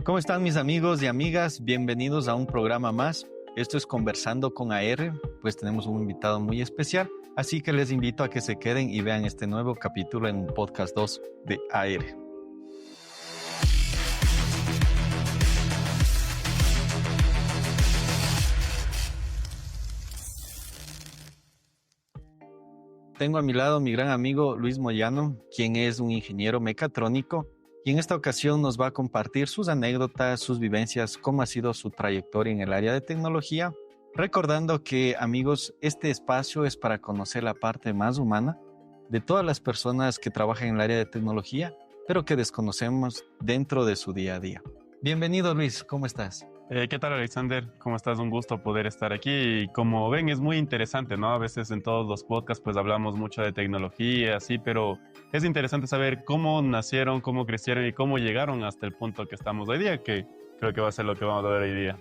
¿Cómo están mis amigos y amigas? Bienvenidos a un programa más. Esto es Conversando con AR, pues tenemos un invitado muy especial, así que les invito a que se queden y vean este nuevo capítulo en Podcast 2 de AR. Tengo a mi lado mi gran amigo Luis Moyano, quien es un ingeniero mecatrónico y en esta ocasión nos va a compartir sus anécdotas, sus vivencias, cómo ha sido su trayectoria en el área de tecnología. Recordando que, amigos, este espacio es para conocer la parte más humana de todas las personas que trabajan en el área de tecnología, pero que desconocemos dentro de su día a día. Bienvenido, Luis, ¿cómo estás? ¿Qué tal, Alexander? ¿Cómo estás? Un gusto poder estar aquí. Y como ven, es muy interesante, ¿no? A veces en todos los podcasts pues hablamos mucho de tecnología, así, pero es interesante saber cómo nacieron, cómo crecieron y cómo llegaron hasta el punto que estamos hoy día, que creo que va a ser lo que vamos a ver hoy día.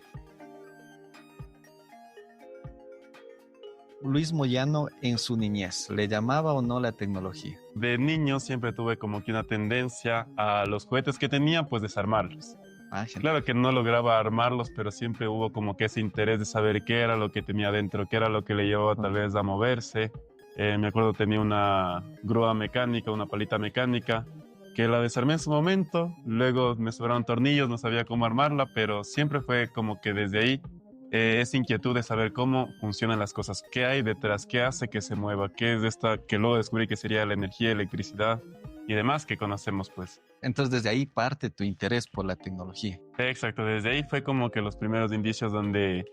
Luis Moyano, en su niñez, ¿le llamaba o no la tecnología? De niño siempre tuve como que una tendencia a los juguetes que tenía, pues desarmarlos. Claro que no lograba armarlos, pero siempre hubo como que ese interés de saber qué era lo que tenía dentro, qué era lo que le llevaba tal vez a moverse. Me acuerdo tenía una grúa mecánica, una palita mecánica, que la desarmé en su momento, luego me sobraron tornillos, no sabía cómo armarla, pero siempre fue como que desde ahí esa inquietud de saber cómo funcionan las cosas, qué hay detrás, qué hace que se mueva, qué es esta que luego descubrí que sería la energía, electricidad y demás que conocemos pues. Entonces desde ahí parte tu interés por la tecnología. Exacto, desde ahí fue como que los primeros indicios donde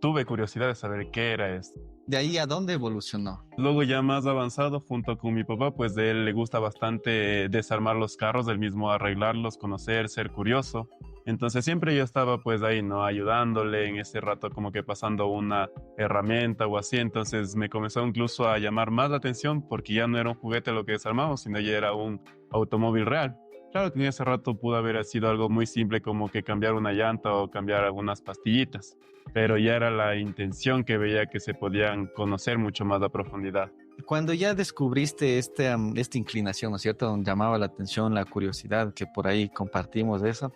tuve curiosidad de saber qué era esto. ¿De ahí a dónde evolucionó? Luego ya más avanzado junto con mi papá, pues de él le gusta bastante desarmar los carros, del mismo arreglarlos, conocer, ser curioso. Entonces siempre yo estaba pues ahí, ¿no? Ayudándole en ese rato como que pasando una herramienta o así. Entonces me comenzó incluso a llamar más la atención porque ya no era un juguete lo que desarmamos, sino ya era un automóvil real. Claro que en ese rato pudo haber sido algo muy simple como que cambiar una llanta o cambiar algunas pastillitas, pero ya era la intención que veía que se podían conocer mucho más a profundidad. Cuando ya descubriste esta inclinación, ¿no es cierto?, donde llamaba la atención, la curiosidad, que por ahí compartimos eso,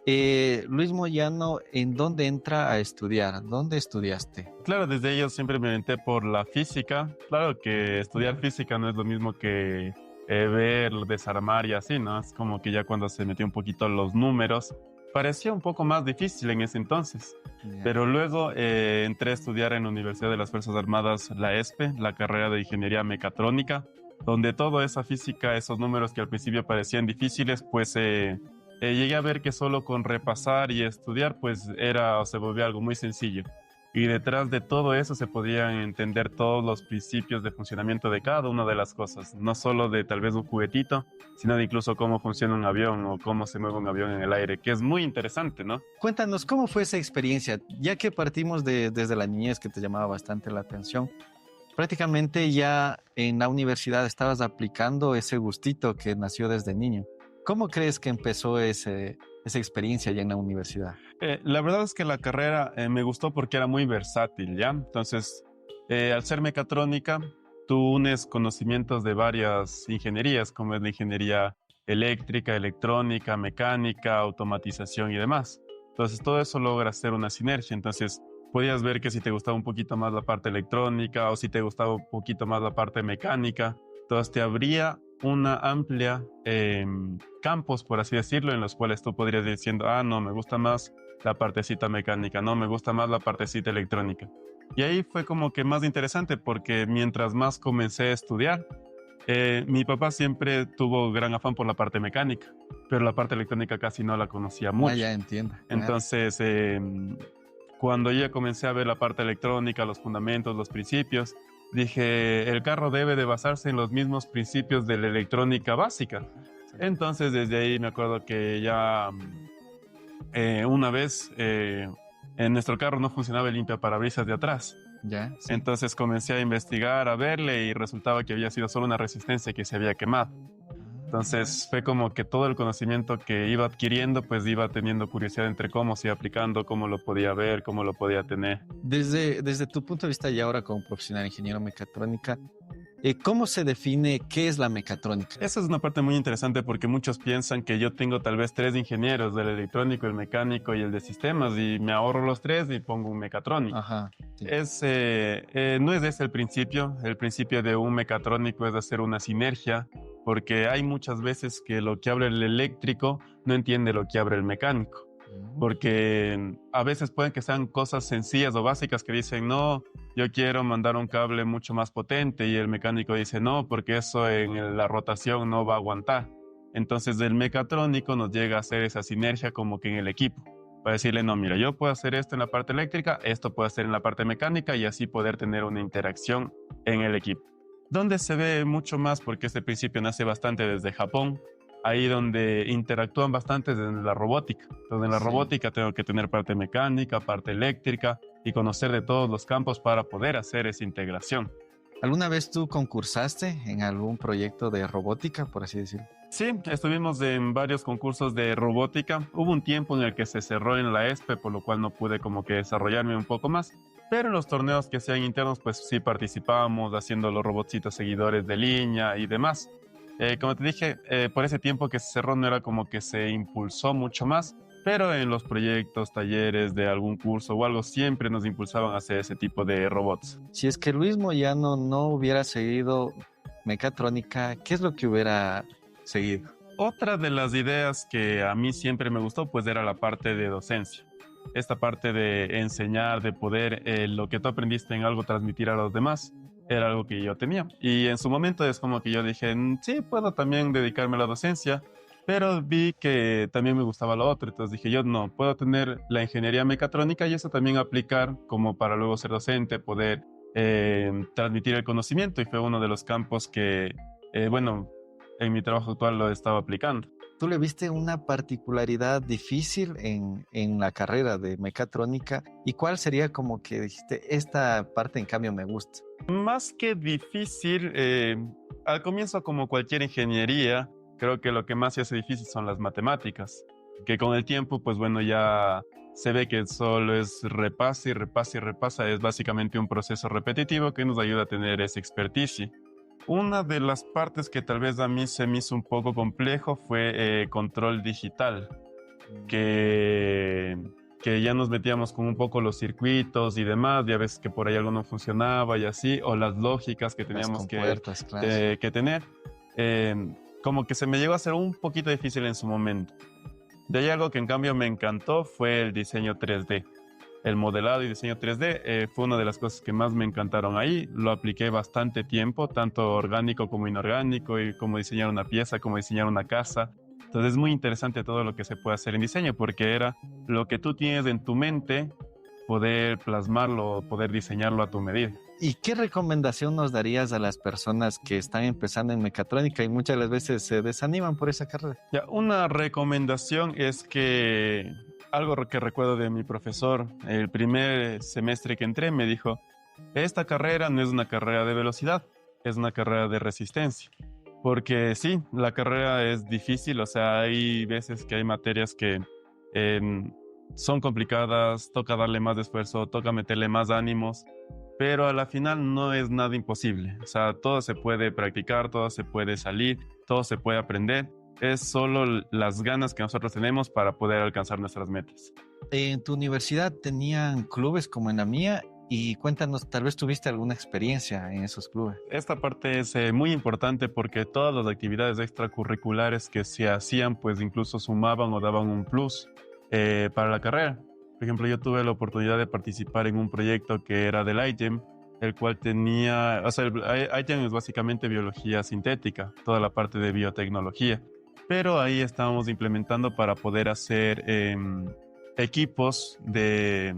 Luis Moyano, ¿en dónde entra a estudiar? ¿Dónde estudiaste? Claro, desde ello siempre me aventé por la física. Claro que estudiar física no es lo mismo que ver, desarmar y así, ¿no? Es como que ya cuando se metió un poquito los números, parecía un poco más difícil en ese entonces. Pero luego entré a estudiar en la Universidad de las Fuerzas Armadas, la ESPE, la carrera de Ingeniería Mecatrónica, donde toda esa física, esos números que al principio parecían difíciles, pues llegué a ver que solo con repasar y estudiar, pues era o se volvía algo muy sencillo. Y detrás de todo eso se podían entender todos los principios de funcionamiento de cada una de las cosas, no solo de tal vez un juguetito, sino de incluso cómo funciona un avión o cómo se mueve un avión en el aire, que es muy interesante, ¿no? Cuéntanos, ¿cómo fue esa experiencia? Ya que partimos desde la niñez, que te llamaba bastante la atención, prácticamente ya en la universidad estabas aplicando ese gustito que nació desde niño. ¿Cómo crees que empezó esa experiencia ya en la universidad? La verdad es que la carrera me gustó porque era muy versátil, ¿ya? Entonces, al ser mecatrónica, tú unes conocimientos de varias ingenierías, como es la ingeniería eléctrica, electrónica, mecánica, automatización y demás. Entonces, todo eso logra hacer una sinergia. Entonces, podías ver que si te gustaba un poquito más la parte electrónica o si te gustaba un poquito más la parte mecánica, entonces te abría una amplia campos, por así decirlo, en los cuales tú podrías ir diciendo, no, me gusta más la partecita mecánica, no, me gusta más la partecita electrónica. Y ahí fue como que más interesante porque mientras más comencé a estudiar, mi papá siempre tuvo gran afán por la parte mecánica, pero la parte electrónica casi no la conocía mucho. Ya entiendo. Entonces, cuando yo ya comencé a ver la parte electrónica, los fundamentos, los principios, dije, el carro debe de basarse en los mismos principios de la electrónica básica. Entonces, desde ahí me acuerdo que ya una vez en nuestro carro no funcionaba el limpiaparabrisas de atrás. Ya, sí. Entonces comencé a investigar, a verle y resultaba que había sido solo una resistencia que se había quemado. Entonces fue como que todo el conocimiento que iba adquiriendo, pues iba teniendo curiosidad entre cómo se iba aplicando, cómo lo podía ver, cómo lo podía tener. Desde tu punto de vista y ahora como profesional ingeniero mecatrónica, ¿Cómo se define qué es la mecatrónica? Esa es una parte muy interesante porque muchos piensan que yo tengo tal vez 3 ingenieros, del electrónico, el mecánico y el de sistemas, y me ahorro los 3 y pongo un mecatrónico. Ajá, sí. No es ese el principio. El principio de un mecatrónico es hacer una sinergia, porque hay muchas veces que lo que abre el eléctrico no entiende lo que abre el mecánico. Porque a veces pueden que sean cosas sencillas o básicas que dicen, no, yo quiero mandar un cable mucho más potente, y el mecánico dice, no, porque eso en la rotación no va a aguantar. Entonces el mecatrónico nos llega a hacer esa sinergia como que en el equipo, para decirle, no, mira, yo puedo hacer esto en la parte eléctrica, esto puedo hacer en la parte mecánica, y así poder tener una interacción en el equipo. Donde se ve mucho más, porque este principio nace bastante desde Japón, ahí donde interactúan bastante en la robótica. Entonces, en la robótica tengo que tener parte mecánica, parte eléctrica y conocer de todos los campos para poder hacer esa integración. ¿Alguna vez tú concursaste en algún proyecto de robótica, por así decirlo? Sí, estuvimos en varios concursos de robótica. Hubo un tiempo en el que se cerró en la ESPE, por lo cual no pude como que desarrollarme un poco más. Pero en los torneos que hacían internos, pues sí participábamos haciendo los robotcitos seguidores de línea y demás. Como te dije, por ese tiempo que se cerró no era como que se impulsó mucho más, pero en los proyectos, talleres de algún curso o algo siempre nos impulsaban a hacer ese tipo de robots. Si es que Luis Moyano no hubiera seguido mecatrónica, ¿qué es lo que hubiera seguido? Otra de las ideas que a mí siempre me gustó, pues era la parte de docencia. Esta parte de enseñar, de poder lo que tú aprendiste en algo transmitir a los demás, era algo que yo tenía. Y en su momento es como que yo dije, sí, puedo también dedicarme a la docencia, pero vi que también me gustaba lo otro. Entonces dije, yo no, puedo tener la ingeniería mecatrónica y eso también aplicar como para luego ser docente, poder transmitir el conocimiento. Y fue uno de los campos que, bueno, en mi trabajo actual lo he estado aplicando. ¿Tú le viste una particularidad difícil en la carrera de mecatrónica? ¿Y cuál sería como que dijiste, esta parte en cambio me gusta? Más que difícil, al comienzo, como cualquier ingeniería, creo que lo que más se hace difícil son las matemáticas, que con el tiempo, pues bueno, ya se ve que solo es repasa y repasa y repasa, es básicamente un proceso repetitivo que nos ayuda a tener esa experticia. Una de las partes que tal vez a mí se me hizo un poco complejo fue control digital, que ya nos metíamos con un poco los circuitos y demás, ya ves que por ahí algo no funcionaba y así, o las lógicas que teníamos que tener. Como que se me llegó a hacer un poquito difícil en su momento. De ahí algo que en cambio me encantó fue el diseño 3D. El modelado y diseño 3D fue una de las cosas que más me encantaron ahí. Lo apliqué bastante tiempo, tanto orgánico como inorgánico, y como diseñar una pieza, como diseñar una casa. Entonces es muy interesante todo lo que se puede hacer en diseño, porque era lo que tú tienes en tu mente, poder plasmarlo, poder diseñarlo a tu medida. ¿Y qué recomendación nos darías a las personas que están empezando en mecatrónica y muchas de las veces se desaniman por esa carrera? Ya, una recomendación es que algo que recuerdo de mi profesor, el primer semestre que entré, me dijo, esta carrera no es una carrera de velocidad, es una carrera de resistencia. Porque sí, la carrera es difícil, o sea, hay veces que hay materias que son complicadas, toca darle más esfuerzo, toca meterle más ánimos, pero a la final no es nada imposible. O sea, todo se puede practicar, todo se puede salir, todo se puede aprender. Es solo las ganas que nosotros tenemos para poder alcanzar nuestras metas. ¿En tu universidad tenían clubes como en la mía? Y cuéntanos, tal vez tuviste alguna experiencia en esos clubes. Esta parte es muy importante porque todas las actividades extracurriculares que se hacían, pues incluso sumaban o daban un plus para la carrera. Por ejemplo, yo tuve la oportunidad de participar en un proyecto que era del iGEM, el cual tenía, o sea, el iGEM es básicamente biología sintética, toda la parte de biotecnología. Pero ahí estábamos implementando para poder hacer equipos de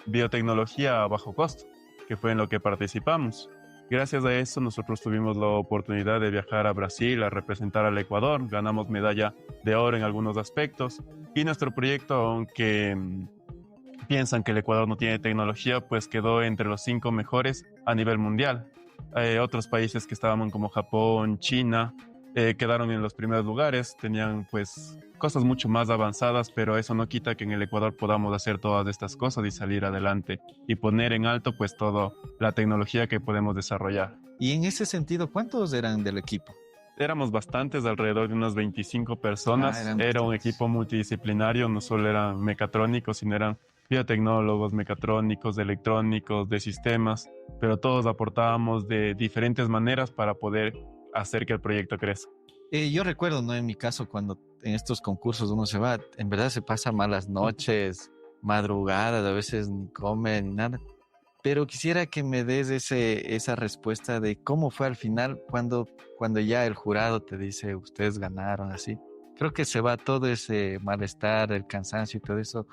biotecnología a bajo costo, que fue en lo que participamos. Gracias a eso nosotros tuvimos la oportunidad de viajar a Brasil a representar al Ecuador, ganamos medalla de oro en algunos aspectos, y nuestro proyecto, aunque piensan que el Ecuador no tiene tecnología, pues quedó entre los 5 mejores a nivel mundial. Otros países que estaban como Japón, China, quedaron en los primeros lugares, tenían pues cosas mucho más avanzadas, pero eso no quita que en el Ecuador podamos hacer todas estas cosas y salir adelante y poner en alto pues toda la tecnología que podemos desarrollar. Y en ese sentido, ¿cuántos eran del equipo? Éramos bastantes, alrededor de unas 25 Ah, personas. eran Era un bastantes. equipo multidisciplinario, no solo eran mecatrónicos, sino eran biotecnólogos, mecatrónicos, electrónicos, de sistemas, pero todos aportábamos de diferentes maneras para poder hacer que el proyecto crezca. Yo recuerdo, ¿no? En mi caso, cuando en estos concursos uno se va, en verdad se pasa malas noches, madrugadas, a veces ni come ni nada. Pero quisiera que me des esa respuesta de cómo fue al final cuando ya el jurado te dice, ustedes ganaron, así. Creo que se va todo ese malestar, el cansancio y todo eso.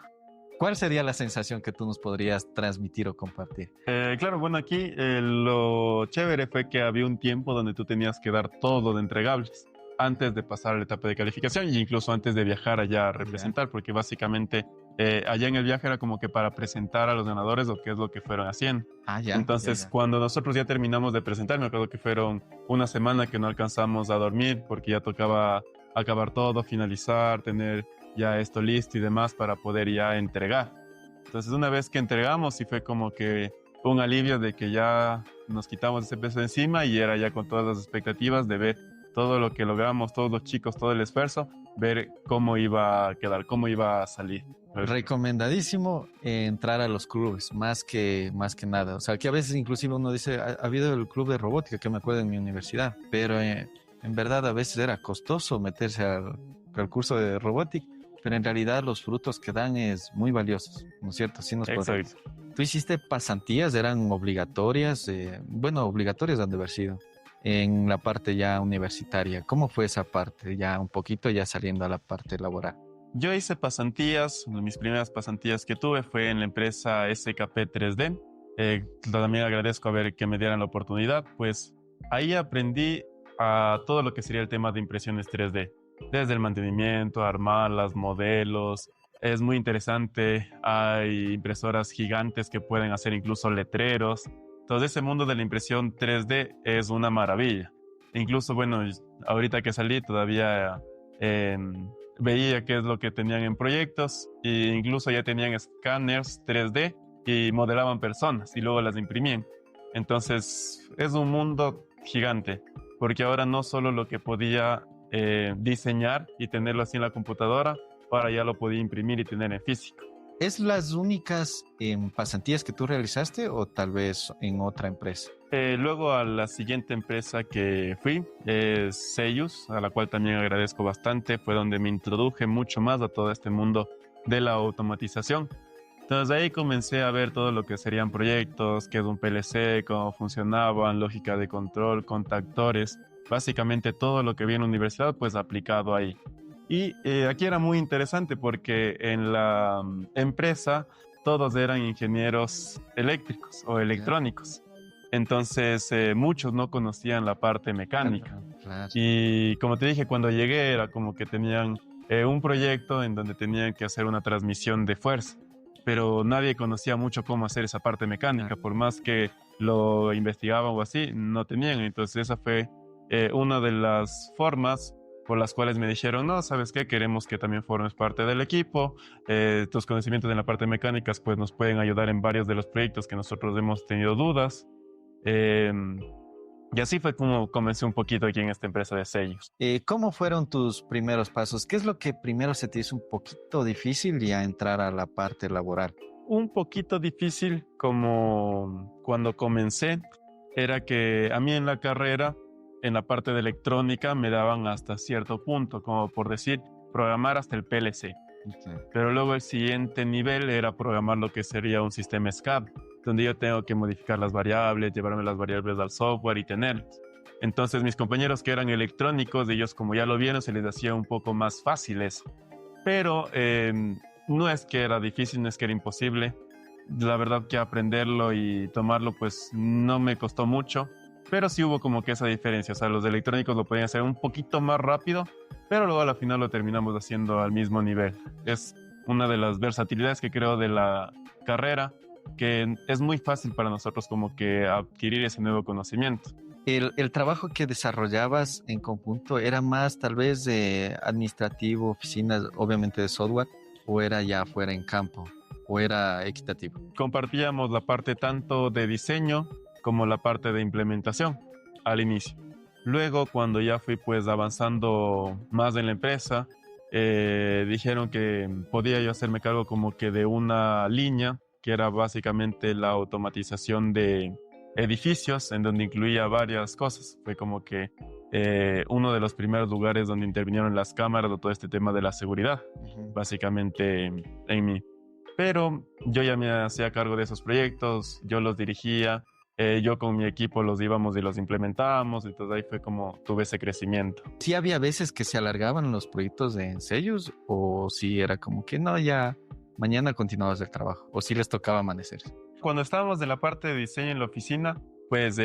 ¿Cuál sería la sensación que tú nos podrías transmitir o compartir? Claro, bueno, aquí lo chévere fue que había un tiempo donde tú tenías que dar todo de entregables antes de pasar a la etapa de calificación e incluso antes de viajar allá a representar, porque básicamente allá en el viaje era como que para presentar a los ganadores lo que es lo que fueron haciendo. Ah, ya, ya, Entonces, ya. cuando nosotros ya terminamos de presentar, me acuerdo que fueron una semana que no alcanzamos a dormir porque ya tocaba acabar todo, finalizar, tener ya esto listo y demás para poder ya entregar. Entonces, una vez que entregamos, sí fue como que un alivio de que ya nos quitamos ese peso de encima y era ya con todas las expectativas de ver todo lo que logramos, todos los chicos, todo el esfuerzo, ver cómo iba a quedar, cómo iba a salir. Recomendadísimo entrar a los clubes, más que nada. O sea, que a veces inclusive uno dice, ha habido el club de robótica, que me acuerdo en mi universidad, pero en verdad a veces era costoso meterse al curso de robótica, pero en realidad los frutos que dan es muy valiosos, ¿no es cierto? Sí nos podemos. Exacto. ¿Tú hiciste pasantías? ¿Eran obligatorias? Bueno, obligatorias han de haber sido en la parte ya universitaria. ¿Cómo fue esa parte? Ya un poquito ya saliendo a la parte laboral. Yo hice pasantías, mis primeras pasantías que tuve fue en la empresa SKP 3D. También agradezco a ver que me dieran la oportunidad, pues ahí aprendí a todo lo que sería el tema de impresiones 3D, desde el mantenimiento, armar las modelos. Es muy interesante, hay impresoras gigantes que pueden hacer incluso letreros. Todo ese mundo de la impresión 3D es una maravilla. Incluso, bueno, ahorita que salí todavía veía qué es lo que tenían en proyectos e incluso ya tenían escáneres 3D y modelaban personas y luego las imprimían. Entonces es un mundo gigante, porque ahora no solo lo que podía diseñar y tenerlo así en la computadora, ahora ya lo podía imprimir y tener en físico. ¿Es las únicas pasantías que tú realizaste o tal vez en otra empresa? Luego a la siguiente empresa que fui es Seius, a la cual también agradezco bastante. Fue donde me introduje mucho más a todo este mundo de la automatización. Entonces ahí comencé a ver todo lo que serían proyectos, qué es un PLC, cómo funcionaban, lógica de control, contactores, básicamente todo lo que vi en la universidad pues aplicado ahí. Y aquí era muy interesante porque en la empresa todos eran ingenieros eléctricos o electrónicos. Entonces muchos no conocían la parte mecánica. Claro. Y como te dije, cuando llegué era como que tenían un proyecto en donde tenían que hacer una transmisión de fuerza, pero nadie conocía mucho cómo hacer esa parte mecánica, por más que lo investigaban o así, no tenían. Entonces esa fue una de las formas por las cuales me dijeron, no, ¿sabes qué? Queremos que también formes parte del equipo. Tus conocimientos en la parte mecánica pues nos pueden ayudar en varios de los proyectos que nosotros hemos tenido dudas. Y así fue como comencé un poquito aquí en esta empresa de sellos. ¿Cómo fueron tus primeros pasos? ¿Qué es lo que primero se te hizo un poquito difícil ya entrar a la parte laboral? Un poquito difícil como cuando comencé era que a mí en la carrera, en la parte de electrónica, me daban hasta cierto punto, como por decir, programar hasta el PLC. Okay. Pero luego el siguiente nivel era programar lo que sería un sistema SCAD, donde yo tengo que modificar las variables, llevarme las variables al software y tenerlas. Entonces mis compañeros que eran electrónicos, ellos como ya lo vieron, se les hacía un poco más fácil eso. Pero no es que era difícil, no es que era imposible. La verdad que aprenderlo y tomarlo pues no me costó mucho, pero sí hubo como que esa diferencia. O sea, los electrónicos lo podían hacer un poquito más rápido, pero luego al final lo terminamos haciendo al mismo nivel. Es una de las versatilidades que creo de la carrera, que es muy fácil para nosotros como que adquirir ese nuevo conocimiento. El trabajo que desarrollabas en conjunto era más tal vez administrativo, oficinas, obviamente de software, o era ya fuera en campo, o era equitativo. Compartíamos la parte tanto de diseño como la parte de implementación al inicio. Luego, cuando ya fui pues avanzando más en la empresa, dijeron que podía yo hacerme cargo como que de una línea que era básicamente la automatización de edificios, en donde incluía varias cosas. Fue como que uno de los primeros lugares donde intervinieron las cámaras o todo este tema de la seguridad, Ujú. básicamente en mí. Pero yo ya me hacía cargo de esos proyectos, yo los dirigía, yo con mi equipo los íbamos y los implementábamos, entonces ahí fue como tuve ese crecimiento. Sí había veces que se alargaban los proyectos de sellos, o sí era como que no, ya mañana continuabas el trabajo, o sí les tocaba amanecer. Cuando estábamos en la parte de diseño en la oficina, pues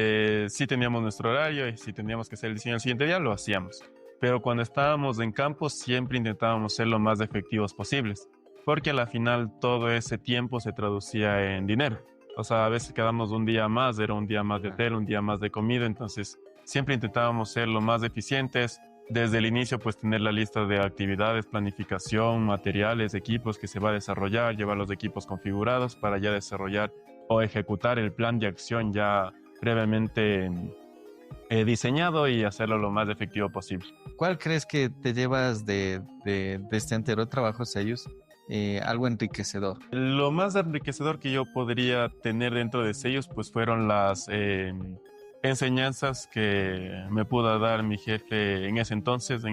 sí teníamos nuestro horario y si teníamos que hacer el diseño el siguiente día, lo hacíamos. Pero cuando estábamos en campo, siempre intentábamos ser lo más efectivos posibles, porque a la final todo ese tiempo se traducía en dinero. O sea, a veces quedamos un día más, era un día más de hotel, un día más de comida, entonces siempre intentábamos ser lo más eficientes. Desde el inicio, pues tener la lista de actividades, planificación, materiales, equipos que se va a desarrollar, llevar los equipos configurados para ya desarrollar o ejecutar el plan de acción ya previamente diseñado y hacerlo lo más efectivo posible. ¿Cuál crees que te llevas de este anterior trabajo, sellos? Algo enriquecedor. Lo más enriquecedor que yo podría tener dentro de sellos pues fueron las enseñanzas que me pudo dar mi jefe en ese entonces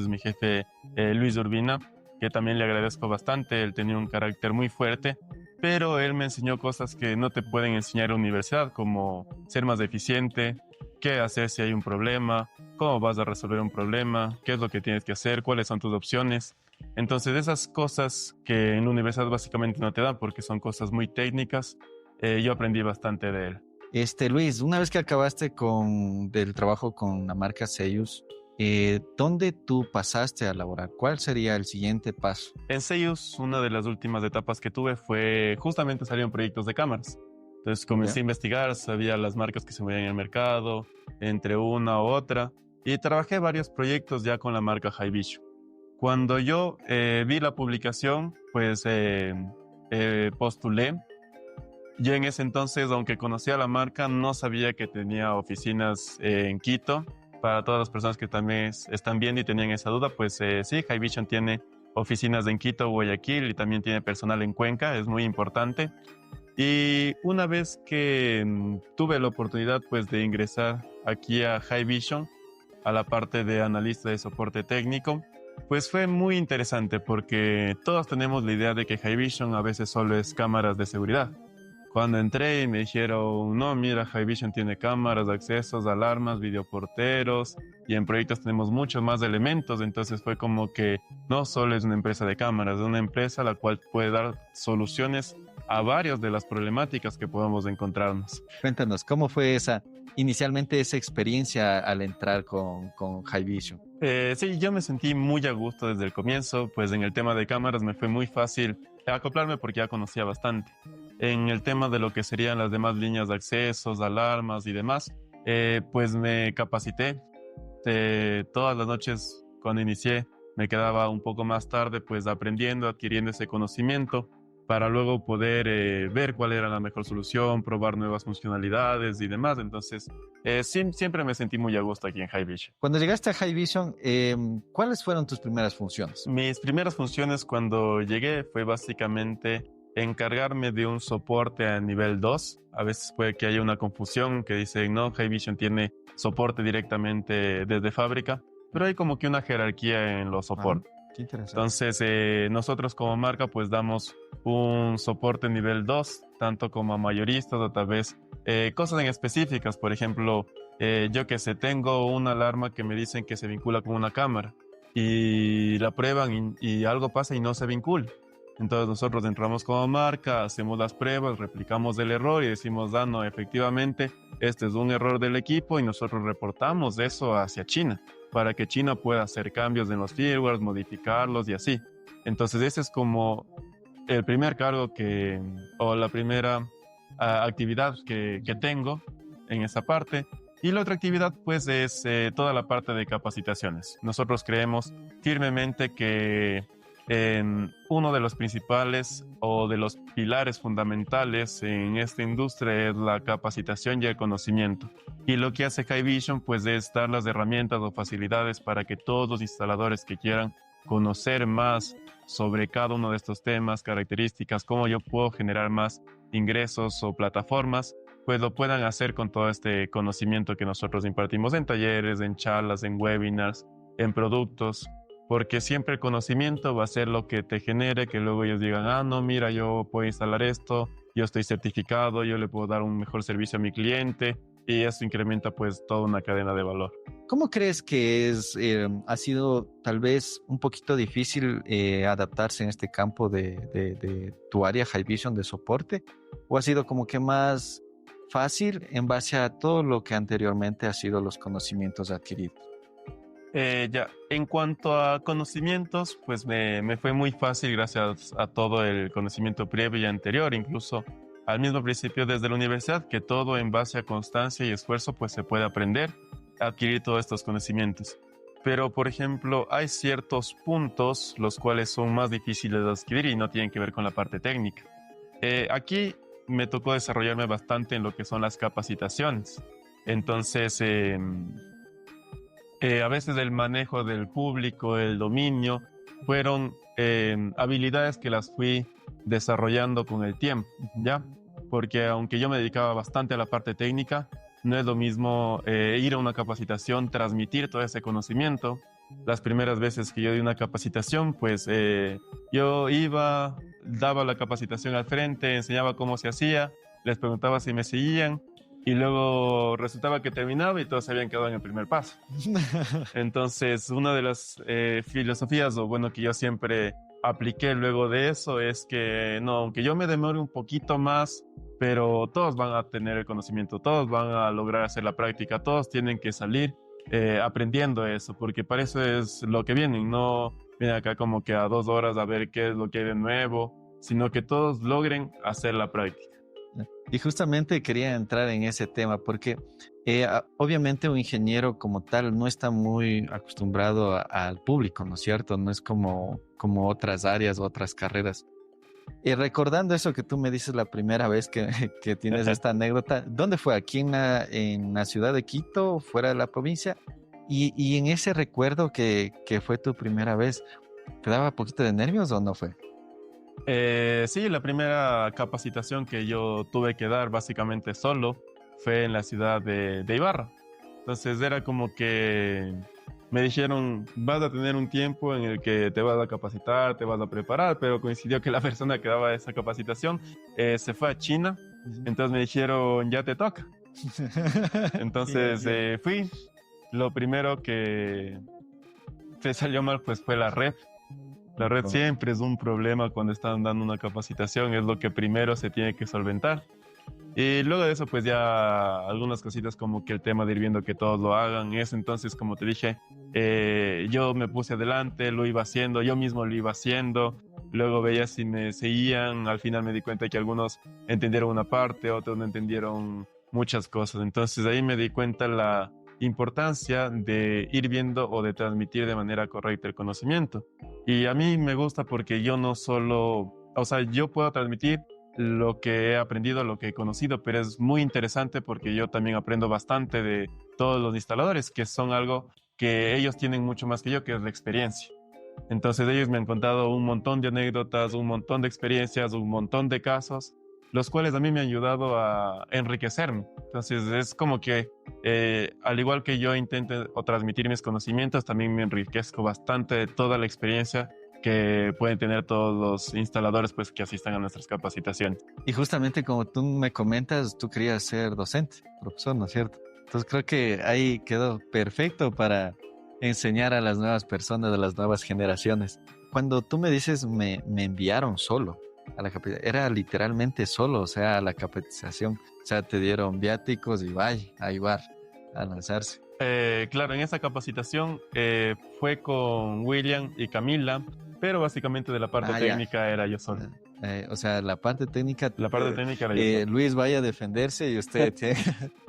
mi jefe Luis Urbina, que también le agradezco bastante. Él tenía un carácter muy fuerte, pero él me enseñó cosas que no te pueden enseñar en la universidad, como ser más eficiente, qué hacer si hay un problema, cómo vas a resolver un problema, qué es lo que tienes que hacer, cuáles son tus opciones. Entonces, esas cosas que en la universidad básicamente no te dan porque son cosas muy técnicas, yo aprendí bastante de él. Luis, una vez que acabaste del trabajo con la marca Seiyus, ¿dónde tú pasaste a laborar? ¿Cuál sería el siguiente paso? En Seiyus, una de las últimas etapas que tuve fue justamente salir en proyectos de cámaras. Entonces comencé ¿Ya? a investigar, sabía las marcas que se movían en el mercado, entre una u otra, y trabajé varios proyectos ya con la marca Haivision. Cuando yo vi la publicación, pues postulé. Yo en ese entonces, aunque conocía la marca, no sabía que tenía oficinas en Quito. Para todas las personas que también están viendo y tenían esa duda, pues sí, Haivision tiene oficinas en Quito, Guayaquil y también tiene personal en Cuenca, es muy importante. Y una vez que tuve la oportunidad pues de ingresar aquí a Haivision, a la parte de analista de soporte técnico, pues fue muy interesante porque todos tenemos la idea de que Haivision a veces solo es cámaras de seguridad. Cuando entré y me dijeron, no, mira, Haivision tiene cámaras, accesos, alarmas, videoporteros y en proyectos tenemos muchos más elementos, entonces fue como que no solo es una empresa de cámaras, es una empresa la cual puede dar soluciones a varias de las problemáticas que podemos encontrarnos. Cuéntanos, ¿cómo fue inicialmente esa experiencia al entrar con Haivision? Sí, yo me sentí muy a gusto desde el comienzo, pues en el tema de cámaras me fue muy fácil acoplarme porque ya conocía bastante. En el tema de lo que serían las demás líneas de accesos, alarmas y demás, pues me capacité. Todas las noches cuando inicié me quedaba un poco más tarde pues aprendiendo, adquiriendo ese conocimiento para luego poder ver cuál era la mejor solución, probar nuevas funcionalidades y demás. Entonces, siempre me sentí muy a gusto aquí en Haivision. Cuando llegaste a Haivision, ¿cuáles fueron tus primeras funciones? Mis primeras funciones cuando llegué fue básicamente encargarme de un soporte a nivel 2. A veces puede que haya una confusión que dice, no, Haivision tiene soporte directamente desde fábrica, pero hay como que una jerarquía en los soportes. Qué interesante. Entonces, nosotros como marca pues damos un soporte nivel 2, tanto como a mayoristas o tal vez cosas en específicas. Por ejemplo, yo que sé, tengo una alarma que me dicen que se vincula con una cámara y la prueban y algo pasa y no se vincula. Entonces nosotros entramos como marca, hacemos las pruebas, replicamos el error y decimos, no, efectivamente, este es un error del equipo y nosotros reportamos eso hacia China para que China pueda hacer cambios en los firmwares, modificarlos y así. Entonces ese es como el primer cargo o la primera actividad que tengo en esa parte. Y la otra actividad, pues, es toda la parte de capacitaciones. Nosotros creemos firmemente que uno de los principales o de los pilares fundamentales en esta industria es la capacitación y el conocimiento. Y lo que hace Haivision, pues, es dar las herramientas o facilidades para que todos los instaladores que quieran conocer más sobre cada uno de estos temas, características, cómo yo puedo generar más ingresos o plataformas, pues lo puedan hacer con todo este conocimiento que nosotros impartimos en talleres, en charlas, en webinars, en productos, porque siempre el conocimiento va a ser lo que te genere que luego ellos digan, ah, no, mira, yo puedo instalar esto, yo estoy certificado, yo le puedo dar un mejor servicio a mi cliente, y eso incrementa pues toda una cadena de valor. ¿Cómo crees que ha sido tal vez un poquito difícil adaptarse en este campo de tu área Haivision de soporte? ¿O ha sido como que más fácil en base a todo lo que anteriormente ha sido los conocimientos adquiridos? Ya, en cuanto a conocimientos, pues me fue muy fácil gracias a todo el conocimiento previo y anterior, incluso al mismo principio desde la universidad, que todo en base a constancia y esfuerzo pues se puede aprender, adquirir todos estos conocimientos. Pero, por ejemplo, hay ciertos puntos los cuales son más difíciles de adquirir y no tienen que ver con la parte técnica. Aquí me tocó desarrollarme bastante en lo que son las capacitaciones. Entonces, a veces el manejo del público, el dominio, fueron habilidades que las fui desarrollando con el tiempo, ¿ya? Porque aunque yo me dedicaba bastante a la parte técnica, no es lo mismo ir a una capacitación, transmitir todo ese conocimiento. Las primeras veces que yo di una capacitación, pues yo iba, daba la capacitación al frente, enseñaba cómo se hacía, les preguntaba si me seguían, y luego resultaba que terminaba y todos se habían quedado en el primer paso. Entonces, una de las filosofías, o bueno, que yo siempre apliqué luego de eso es que no, aunque yo me demore un poquito más, pero todos van a tener el conocimiento, todos van a lograr hacer la práctica, todos tienen que salir aprendiendo eso, porque para eso es lo que vienen, no vienen acá como que a 2 horas a ver qué es lo que hay de nuevo, sino que todos logren hacer la práctica. Y justamente quería entrar en ese tema porque obviamente un ingeniero como tal no está muy acostumbrado al público, ¿no es cierto? No es como otras áreas o otras carreras. Y recordando eso que tú me dices la primera vez que tienes esta anécdota, ¿dónde fue? ¿Aquí en la ciudad de Quito, fuera de la provincia? Y en ese recuerdo que fue tu primera vez, ¿te daba un poquito de nervios o no fue? Sí, la primera capacitación que yo tuve que dar básicamente solo fue en la ciudad de Ibarra. Entonces era como que me dijeron, vas a tener un tiempo en el que te vas a capacitar, te vas a preparar, pero coincidió que la persona que daba esa capacitación se fue a China, entonces me dijeron, ya te toca. Entonces fui. Lo primero que se salió mal pues fue la red. La red siempre es un problema cuando están dando una capacitación, es lo que primero se tiene que solventar. Y luego de eso, pues ya algunas cositas como que el tema de ir viendo que todos lo hagan, eso entonces, como te dije, yo me puse adelante, lo iba haciendo, yo mismo lo iba haciendo, luego veía si me seguían, al final me di cuenta que algunos entendieron una parte, otros no entendieron muchas cosas, entonces ahí me di cuenta la importancia de ir viendo o de transmitir de manera correcta el conocimiento. Y a mí me gusta porque yo no solo, o sea, yo puedo transmitir lo que he aprendido, lo que he conocido, pero es muy interesante porque yo también aprendo bastante de todos los instaladores, que son algo que ellos tienen mucho más que yo, que es la experiencia. Entonces ellos me han contado un montón de anécdotas, un montón de experiencias, un montón de casos, los cuales a mí me han ayudado a enriquecerme. Entonces es como que, al igual que yo intento o transmitir mis conocimientos, también me enriquezco bastante de toda la experiencia que pueden tener todos los instaladores pues, que asistan a nuestras capacitaciones. Y justamente como tú me comentas, tú querías ser docente, profesor, ¿no es cierto? Entonces creo que ahí quedó perfecto para enseñar a las nuevas personas, a las nuevas generaciones. Cuando tú me dices me enviaron solo a la capacitación, era literalmente solo, o sea, a la capacitación. O sea, te dieron viáticos y vaya, ahí va, a lanzarse. Claro, en esa capacitación fue con William y Camila, pero básicamente de la parte técnica era yo solo. O sea, la parte técnica, La parte técnica era yo. Luis vaya a defenderse y usted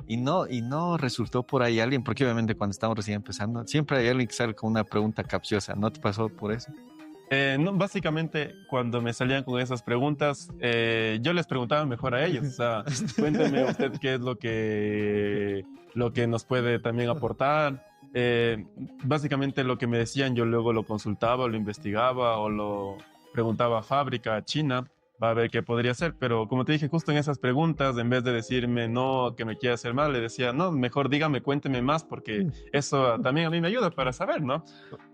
y no resultó por ahí alguien, porque obviamente cuando estamos recién empezando, siempre hay alguien que sale con una pregunta capciosa. ¿No te pasó por eso? No, básicamente, cuando me salían con esas preguntas, yo les preguntaba mejor a ellos. O sea, cuénteme usted qué es lo que nos puede también aportar. Básicamente, lo que me decían, yo luego lo consultaba, lo investigaba o lo preguntaba a fábrica, a China, para ver qué podría hacer. Pero como te dije, justo en esas preguntas, en vez de decirme no, que me quiera hacer mal, le decía, no, mejor dígame, cuénteme más, porque eso también a mí me ayuda para saber, ¿no?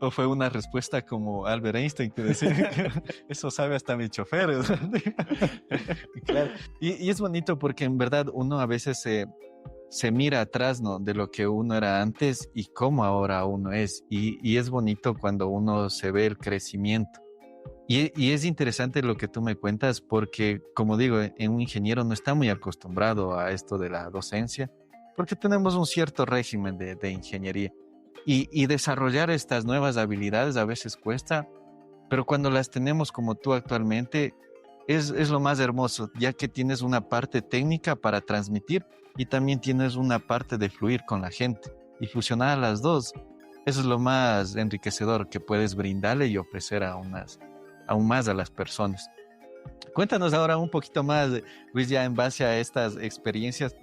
¿O fue una respuesta como Albert Einstein que decía que eso sabe hasta mi chofer? Claro. Y es bonito porque en verdad uno a veces se mira atrás, ¿no? De lo que uno era antes y cómo ahora uno es. Y es bonito cuando uno se ve el crecimiento. Y es interesante lo que tú me cuentas porque, como digo, en un ingeniero no está muy acostumbrado a esto de la docencia porque tenemos un cierto régimen de ingeniería. Y desarrollar estas nuevas habilidades a veces cuesta, pero cuando las tenemos como tú actualmente, es lo más hermoso, ya que tienes una parte técnica para transmitir y también tienes una parte de fluir con la gente. Y fusionar las dos, eso es lo más enriquecedor que puedes brindarle y ofrecer aún más a las personas. Cuéntanos ahora un poquito más, Luis, ya en base a estas experiencias.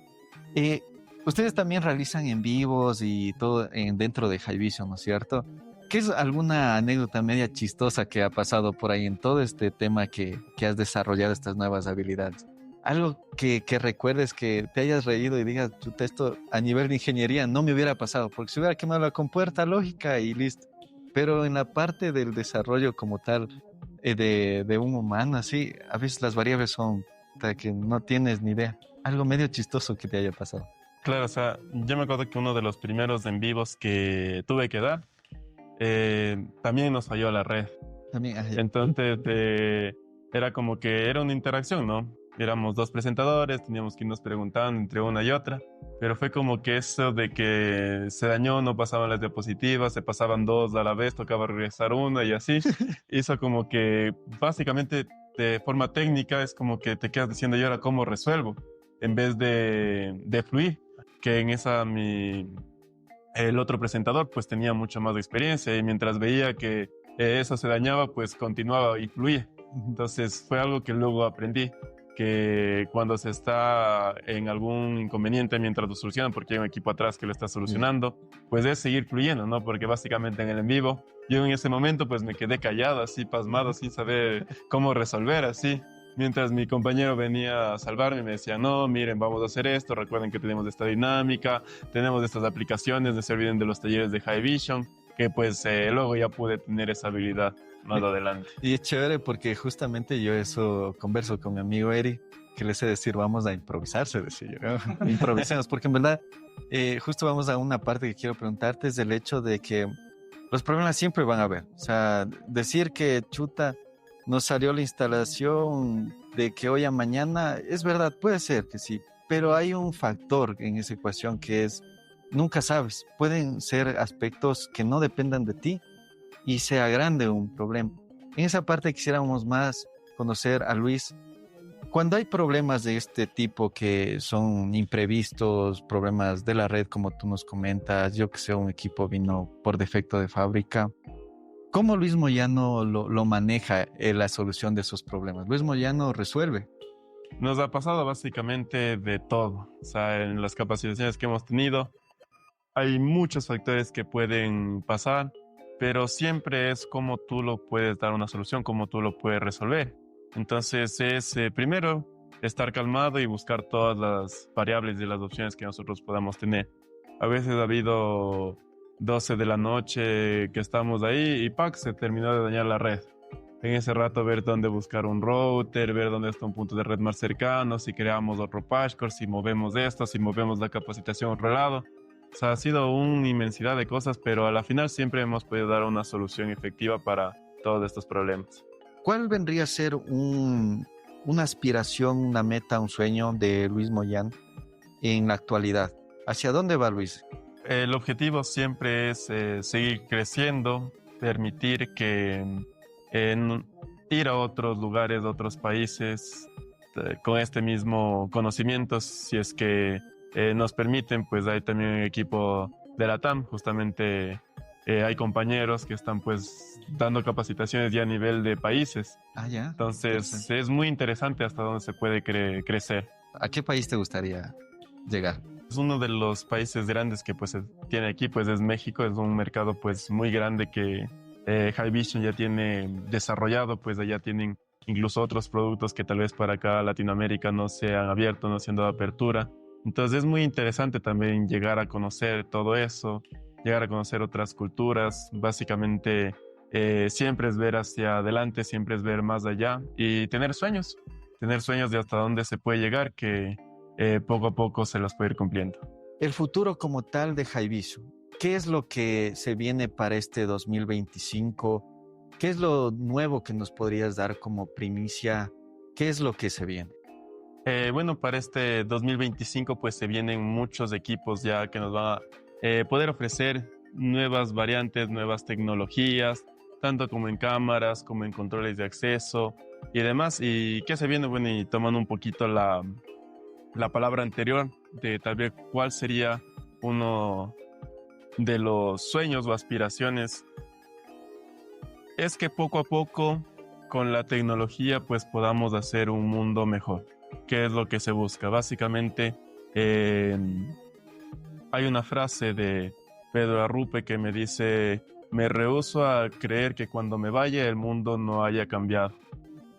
Eh, Ustedes también realizan en vivos y todo dentro de Hivision, ¿no es cierto? ¿Qué es alguna anécdota media chistosa que ha pasado por ahí en todo este tema que has desarrollado estas nuevas habilidades? Algo que recuerdes que te hayas reído y digas, "Chuta, esto a nivel de ingeniería no me hubiera pasado, porque se hubiera quemado la compuerta lógica y listo". Pero en la parte del desarrollo como tal, de un humano, así, a veces las variables son que no tienes ni idea. Algo medio chistoso que te haya pasado. Claro, o sea, yo me acuerdo que uno de los primeros en vivos que tuve que dar, también nos falló la red. También, Entonces, era como que era una interacción, ¿no? Éramos dos presentadores, teníamos que irnos preguntando entre una y otra, pero fue como que eso de que se dañó, no pasaban las diapositivas, se pasaban dos a la vez, tocaba regresar una y así, hizo como que básicamente de forma técnica es como que te quedas diciendo, ¿y ahora cómo resuelvo? En vez de fluir, que en esa el otro presentador pues tenía mucha más experiencia y mientras veía que eso se dañaba, pues continuaba y fluía. Entonces fue algo que luego aprendí, que cuando se está en algún inconveniente mientras lo solucionan, porque hay un equipo atrás que lo está solucionando, pues es seguir fluyendo, ¿no? Porque básicamente en el en vivo, yo en ese momento pues me quedé callado, así pasmado, sin saber cómo resolver, así. Mientras mi compañero venía a salvarme, me decía, no, miren, vamos a hacer esto, recuerden que tenemos esta dinámica, tenemos estas aplicaciones, no se olviden de los talleres de Hivision, que pues luego ya pude tener esa habilidad más adelante. Y es chévere porque justamente yo eso converso con mi amigo Eri, que le sé decir, vamos a improvisar, se decía yo, ¿no? Improvisemos, porque en verdad, justo vamos a una parte que quiero preguntarte, es el hecho de que los problemas siempre van a haber. O sea, decir que chuta, nos salió la instalación de que hoy a mañana, es verdad, puede ser que sí, pero hay un factor en esa ecuación que es, nunca sabes, pueden ser aspectos que no dependan de ti y se agrande un problema. En esa parte quisiéramos más conocer a Luis. Cuando hay problemas de este tipo que son imprevistos, problemas de la red, como tú nos comentas, yo que sé, un equipo vino por defecto de fábrica, ¿cómo Luis Moyano lo maneja la solución de esos problemas? Luis Moyano resuelve. Nos ha pasado básicamente de todo. O sea, en las capacitaciones que hemos tenido, hay muchos factores que pueden pasar, pero siempre es cómo tú lo puedes dar una solución, cómo tú lo puedes resolver. Entonces es primero estar calmado y buscar todas las variables y las opciones que nosotros podamos tener. A veces ha habido 12 de la noche que estamos ahí y ¡pac! Se terminó de dañar la red. En ese rato ver dónde buscar un router, ver dónde está un punto de red más cercano, si creamos otro patchcore, si movemos esto, si movemos la capacitación a otro lado. O sea, ha sido una inmensidad de cosas, pero a la final siempre hemos podido dar una solución efectiva para todos estos problemas. ¿Cuál vendría a ser una aspiración, una meta, un sueño de Luis Moyano en la actualidad? ¿Hacia dónde va Luis? El objetivo siempre es seguir creciendo, permitir que ir a otros lugares, a otros países, con este mismo conocimiento, si es que nos permiten, pues hay también un equipo de la TAM, justamente hay compañeros que están pues dando capacitaciones ya a nivel de países. Ah, ya. Entonces es muy interesante hasta dónde se puede crecer. ¿A qué país te gustaría llegar? Es uno de los países grandes que pues tiene aquí, pues es México, es un mercado pues muy grande que Haivision ya tiene desarrollado, pues allá tienen incluso otros productos que tal vez para acá Latinoamérica no se han abierto, no se han dado apertura. Entonces es muy interesante también llegar a conocer todo eso, llegar a conocer otras culturas, básicamente siempre es ver hacia adelante, siempre es ver más allá y tener sueños de hasta dónde se puede llegar, que poco a poco se los puede ir cumpliendo. El futuro como tal de Haivision. ¿Qué es lo que se viene para este 2025? ¿Qué es lo nuevo que nos podrías dar como primicia? ¿Qué es lo que se viene? Bueno, para este 2025 pues se vienen muchos equipos ya que nos van a poder ofrecer nuevas variantes, nuevas tecnologías, tanto como en cámaras, como en controles de acceso y demás. ¿Y qué se viene? Bueno, y tomando un poquito la palabra anterior de tal vez cuál sería uno de los sueños o aspiraciones, es que poco a poco con la tecnología pues podamos hacer un mundo mejor. ¿Qué es lo que se busca? Básicamente hay una frase de Pedro Arrupe que me dice: me rehúso a creer que cuando me vaya el mundo no haya cambiado.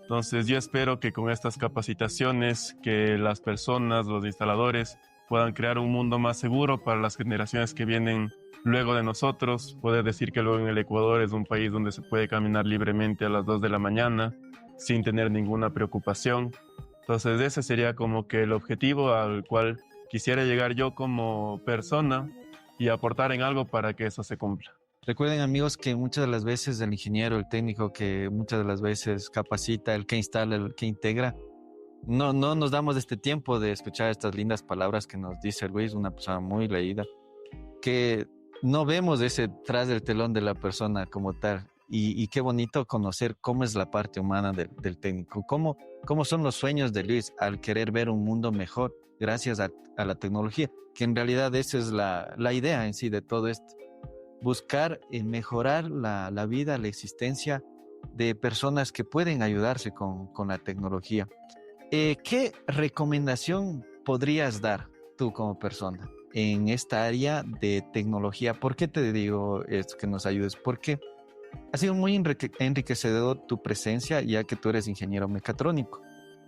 Entonces yo espero que con estas capacitaciones, que las personas, los instaladores, puedan crear un mundo más seguro para las generaciones que vienen luego de nosotros. Poder decir que luego en el Ecuador es un país donde se puede caminar libremente a las 2 de la mañana sin tener ninguna preocupación. Entonces ese sería como que el objetivo al cual quisiera llegar yo como persona y aportar en algo para que eso se cumpla. Recuerden, amigos, que muchas de las veces el ingeniero, el técnico que muchas de las veces capacita, el que instala, el que integra, no nos damos este tiempo de escuchar estas lindas palabras que nos dice Luis, una persona muy leída, que no vemos ese tras del telón de la persona como tal. Y qué bonito conocer cómo es la parte humana del técnico, cómo son los sueños de Luis al querer ver un mundo mejor gracias a la tecnología, que en realidad esa es la idea en sí de todo esto. Buscar mejorar la vida, la existencia de personas que pueden ayudarse con la tecnología. ¿Qué recomendación podrías dar tú como persona en esta área de tecnología? ¿Por qué te digo esto, que nos ayudes? Porque ha sido muy enriquecedor tu presencia, ya que tú eres ingeniero mecatrónico.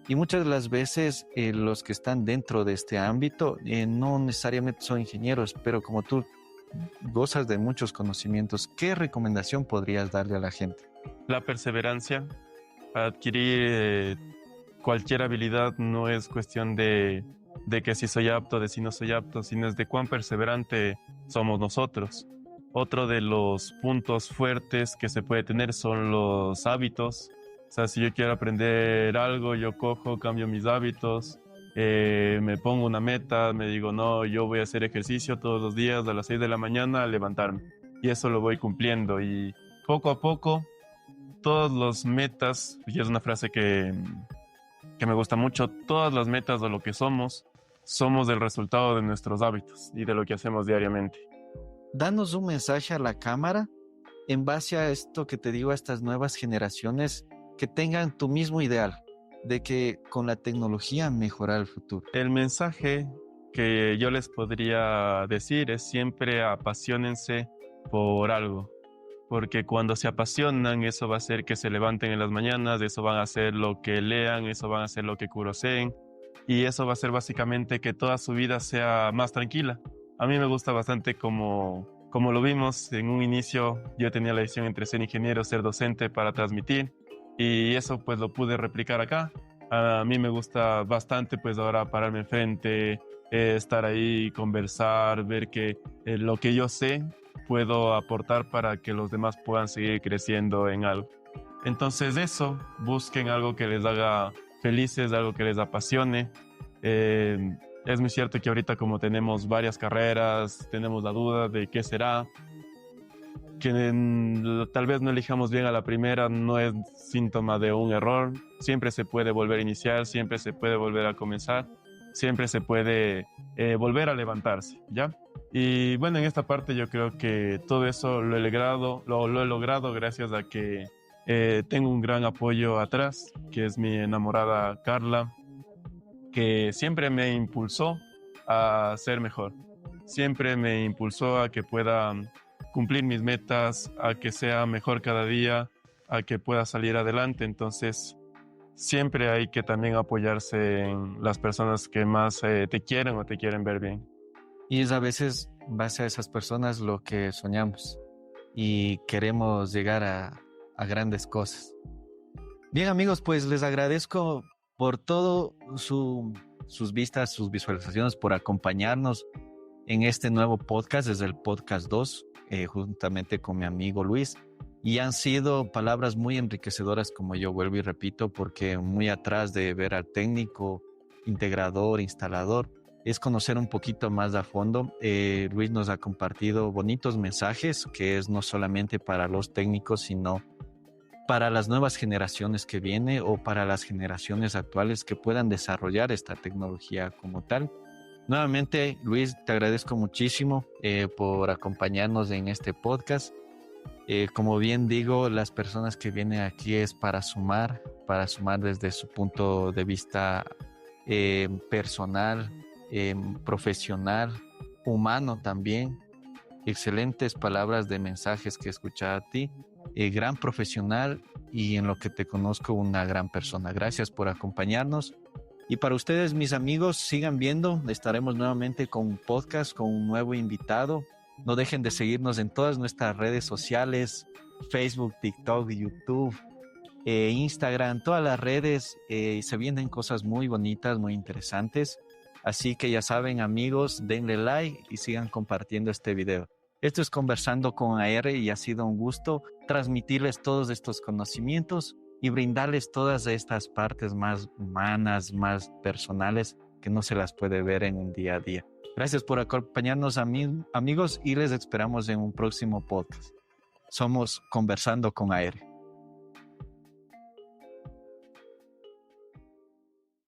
Y muchas de las veces los que están dentro de este ámbito no necesariamente son ingenieros, pero como tú gozas de muchos conocimientos, ¿qué recomendación podrías darle a la gente? La perseverancia, adquirir cualquier habilidad no es cuestión de que si soy apto, de si no soy apto, sino es de cuán perseverante somos nosotros. Otro de los puntos fuertes que se puede tener son los hábitos. O sea, si yo quiero aprender algo, yo cojo, cambio mis hábitos, me pongo una meta, me digo, no, yo voy a hacer ejercicio todos los días a las 6 de la mañana a levantarme. Y eso lo voy cumpliendo. Y poco a poco, todas las metas, y es una frase que me gusta mucho, todas las metas o lo que somos el resultado de nuestros hábitos y de lo que hacemos diariamente. Danos un mensaje a la cámara en base a esto que te digo, a estas nuevas generaciones que tengan tu mismo ideal de que con la tecnología mejorar el futuro. El mensaje que yo les podría decir es siempre apasionense por algo, porque cuando se apasionan eso va a hacer que se levanten en las mañanas, eso van a hacer lo que lean, eso van a hacer lo que curoseen y eso va a hacer básicamente que toda su vida sea más tranquila. A mí me gusta bastante como lo vimos en un inicio, yo tenía la decisión entre ser ingeniero o ser docente para transmitir y eso pues lo pude replicar acá. A mí me gusta bastante pues ahora pararme enfrente, estar ahí, conversar, ver que lo que yo sé puedo aportar para que los demás puedan seguir creciendo en algo. Entonces eso, busquen algo que les haga felices, algo que les apasione. Es muy cierto que ahorita como tenemos varias carreras, tenemos la duda de qué será. tal vez no elijamos bien a la primera no es síntoma de un error. Siempre se puede volver a iniciar, siempre se puede volver a comenzar, siempre se puede volver a levantarse, ¿ya? Y bueno, en esta parte yo creo que todo eso lo he logrado gracias a que tengo un gran apoyo atrás, que es mi enamorada Carla, que siempre me impulsó a ser mejor. Siempre me impulsó a que pueda cumplir mis metas, a que sea mejor cada día, a que pueda salir adelante. Entonces, siempre hay que también apoyarse en las personas que más te quieren o te quieren ver bien. Y es a veces base a esas personas lo que soñamos y queremos llegar a grandes cosas. Bien, amigos, pues les agradezco por todo sus vistas, sus visualizaciones, por acompañarnos en este nuevo podcast, desde el podcast 2, juntamente con mi amigo Luis. Y han sido palabras muy enriquecedoras, como yo vuelvo y repito, porque muy atrás de ver al técnico, integrador, instalador, es conocer un poquito más a fondo. Luis nos ha compartido bonitos mensajes, que es no solamente para los técnicos, sino para las nuevas generaciones que vienen o para las generaciones actuales que puedan desarrollar esta tecnología como tal. Nuevamente, Luis, te agradezco muchísimo por acompañarnos en este podcast. Como bien digo, las personas que vienen aquí es para sumar desde su punto de vista personal, profesional, humano también. Excelentes palabras de mensajes que he escuchado a ti. Gran profesional y en lo que te conozco una gran persona. Gracias por acompañarnos. Y para ustedes, mis amigos, sigan viendo. Estaremos nuevamente con un podcast, con un nuevo invitado. No dejen de seguirnos en todas nuestras redes sociales, Facebook, TikTok, YouTube, Instagram, todas las redes. Se vienen cosas muy bonitas, muy interesantes. Así que ya saben, amigos, denle like y sigan compartiendo este video. Esto es Conversando con AR y ha sido un gusto transmitirles todos estos conocimientos y brindarles todas estas partes más humanas, más personales que no se las puede ver en un día a día. Gracias por acompañarnos, amigos, y les esperamos en un próximo podcast. Somos Conversando con AR.